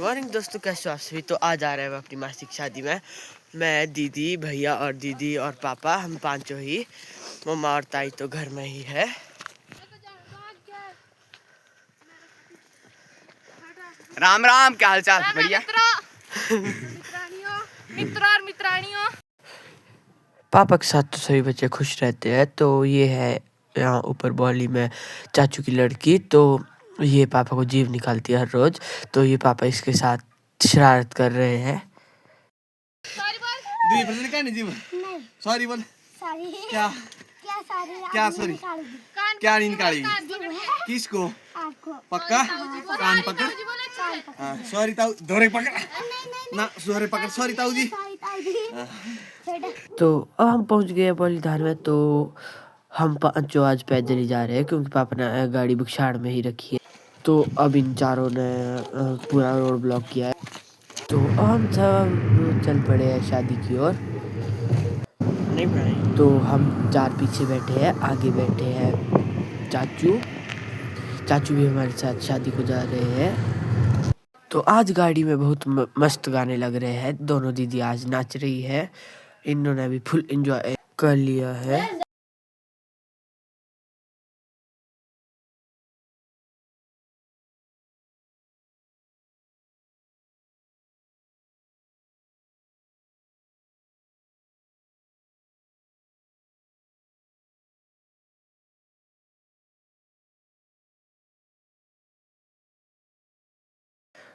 Morning दोस्तों, कैसे हो आप सभी। तो आज आ रहे हैं अपनी मासी की शादी में। मैं, दीदी, भैया और दीदी और पापा, हम पांचों ही। मम्मा और ताई तो घर में ही है। राम राम, क्या हाल चाल? बढ़िया। मित्राणियों पापा के साथ तो सभी बच्चे खुश रहते हैं। तो ये है यहाँ ऊपर बॉली में चाचू की लड़की। तो ये पापा को जीभ निकालती है हर रोज। तो ये पापा इसके साथ शरारत कर रहे हैं। सॉरी बोल। क्या क्या सॉरी? क्या नहीं निकालेगी? किसको? पक्का? कान पकड़। हाँ, सॉरी ताऊ, धोरे पकड़ ना, सॉरी पकड़, सॉरी ताऊ जी। तो अब हम पहुंच गए बलिदान में। तो हम पांचों आज पैदल ही जा रहे हैं क्योंकि पापा ने गाड़ी बुकशाड़ में ही रखी है। तो अब इन चारों ने पूरा रोड ब्लॉक किया है। तो अब हम सब चल पड़े हैं शादी की ओर। तो हम चार पीछे बैठे हैं, आगे बैठे हैं चाचू। चाचू भी हमारे साथ शादी को जा रहे हैं। तो आज गाड़ी में बहुत मस्त गाने लग रहे हैं। दोनों दीदी आज नाच रही है। इन्होंने भी फुल एंजॉय कर लिया है।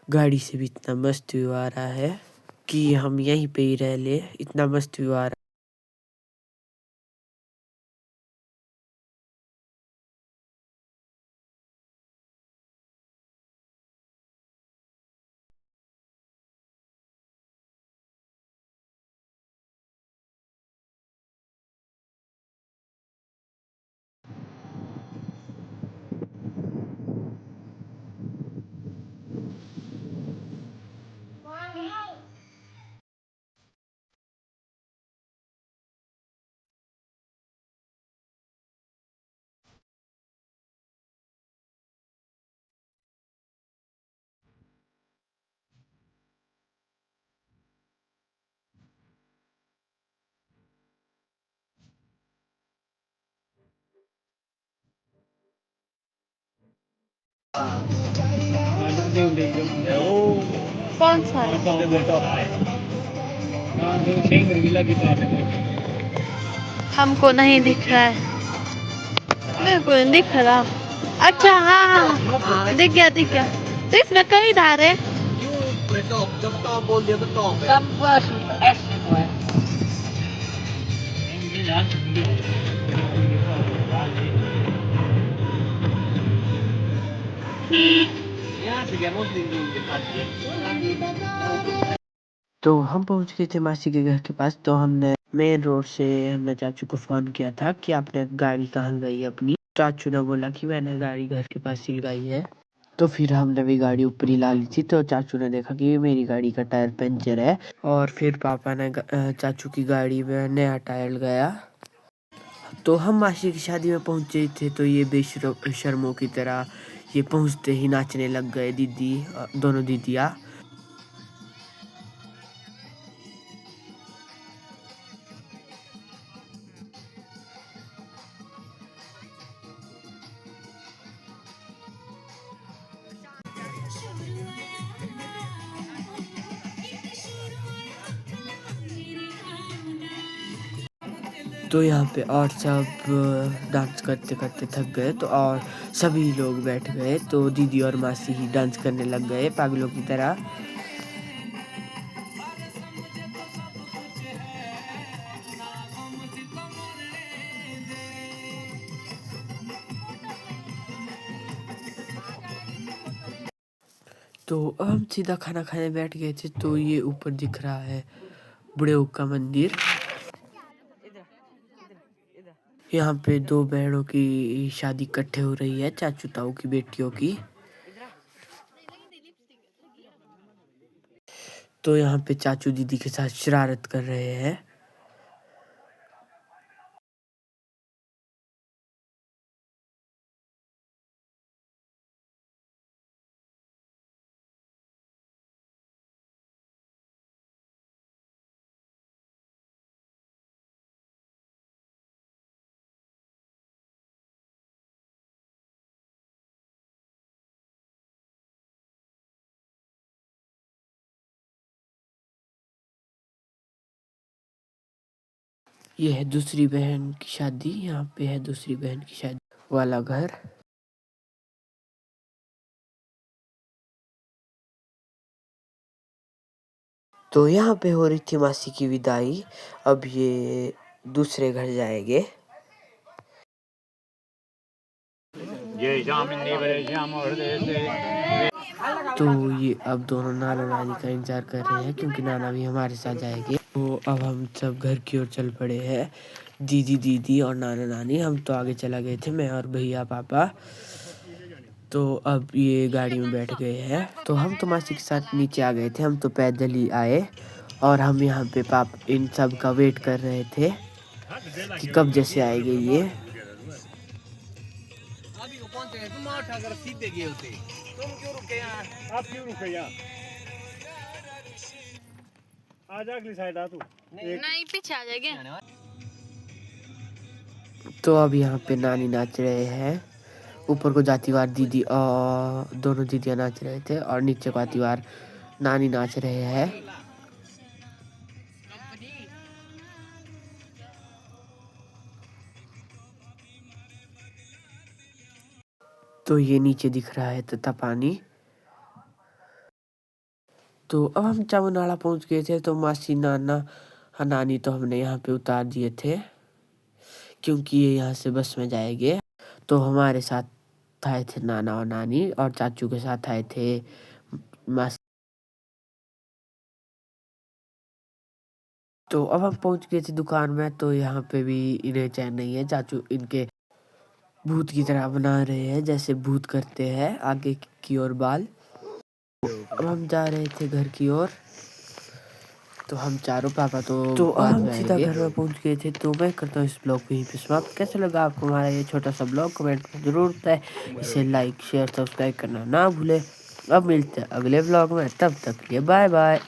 गाड़ी से भी इतना मस्त व्यू आ रहा है कि हम यहीं पे ही रह ले, इतना मस्त व्यू आ रहा है। कौन सा है? हमको नहीं दिख रहा है। मेरे को नहीं दिख रहा। अच्छा हाँ, दिख गया दिख गया। तो इसमें कई धारे। जब तो बोल दिया तो तो हम पहुंच गए थे मासी के घर के पास। तो हमने मेन रोड से हमने चाचू को फोन किया था कि आपने गाड़ी कहाँ गई अपनी। चाचू ने बोला कि मैंने गाड़ी घर के पास ही लगाई है। तो फिर हमने भी गाड़ी ऊपर ही ला ली थी। तो चाचू ने देखा कि मेरी गाड़ी का टायर पंचर है। और फिर पापा ने चाचू की गाड़ी में नया टायर लगाया। तो हम मासी की शादी में पहुंचे थे। तो ये बेशर्मों की तरह ये पहुंचते ही नाचने लग गए, दीदी, दोनों दीदियाँ। तो यहाँ पे और सब डांस करते करते थक गए। तो और सभी लोग बैठ गए। तो दीदी और मासी ही डांस करने लग गए पागलों की तरह। तो हम सीधा खाना खाने बैठ गए थे। तो ये ऊपर दिख रहा है बूढ़े का मंदिर। यहाँ पे दो बहनों की शादी इकट्ठे हो रही है, चाचू ताऊ की बेटियों की। तो यहाँ पे चाचू दीदी के साथ शरारत कर रहे हैं। ये है दूसरी बहन की शादी, यहाँ पे है दूसरी बहन की शादी वाला घर। तो यहाँ पे हो रही थी मासी की विदाई। अब ये दूसरे घर जाएंगे। तो ये अब दोनों नाना नानी का इंतजार कर रहे हैं क्योंकि नाना भी हमारे साथ जाएंगे। तो अब हम सब घर की ओर चल पड़े हैं, दीदी और नाना नानी। हम तो आगे चला गए थे, मैं और भैया पापा। तो अब ये गाड़ी में बैठ गए हैं। तो हम तो मासी के साथ नीचे आ गए थे, हम तो पैदल ही आए और हम यहाँ पे इन सब का वेट कर रहे थे कि कब जैसे आएंगे ये। अगर सीधे गए होते तुम क्यों रुके यहाँ? आप क्यों रुके यहाँ? आ जा अगली साइड आ तू। नहीं पीछे आ जाएगा। तो अब यहाँ पे नानी नाच रहे हैं। ऊपर को जातिवार दीदी और दोनों दीदियाँ नाच रहे थे और नीचे को आतिवार नानी नाच रहे हैं। तो ये नीचे दिख रहा है तथा पानी। तो अब हम चामुनाड़ा पहुंच गए थे। तो मासी नाना नानी तो हमने यहाँ पे उतार दिए थे क्योंकि ये यहाँ से बस में जाएंगे। तो हमारे साथ आए थे नाना और नानी और चाचू के साथ आए थे मासी। तो अब हम पहुंच गए थे दुकान में। तो यहाँ पे भी इन्हें चैन नहीं है, चाचू इनके भूत की तरह बना रहे हैं जैसे भूत करते हैं आगे की ओर बाल। अब हम जा रहे थे घर की ओर। तो हम चारों पापा तो अब हम सीधा घर में पहुंच गए थे। तो मैं करता हूँ इस ब्लॉग को यहीं पे समाप्त। कैसा लगा आपको हमारा ये छोटा सा ब्लॉग? कमेंट में जरूर बताएं। इसे लाइक शेयर सब्सक्राइब करना ना भूले। अब मिलते हैं अगले ब्लॉग में, तब तक के लिए बाय बाय।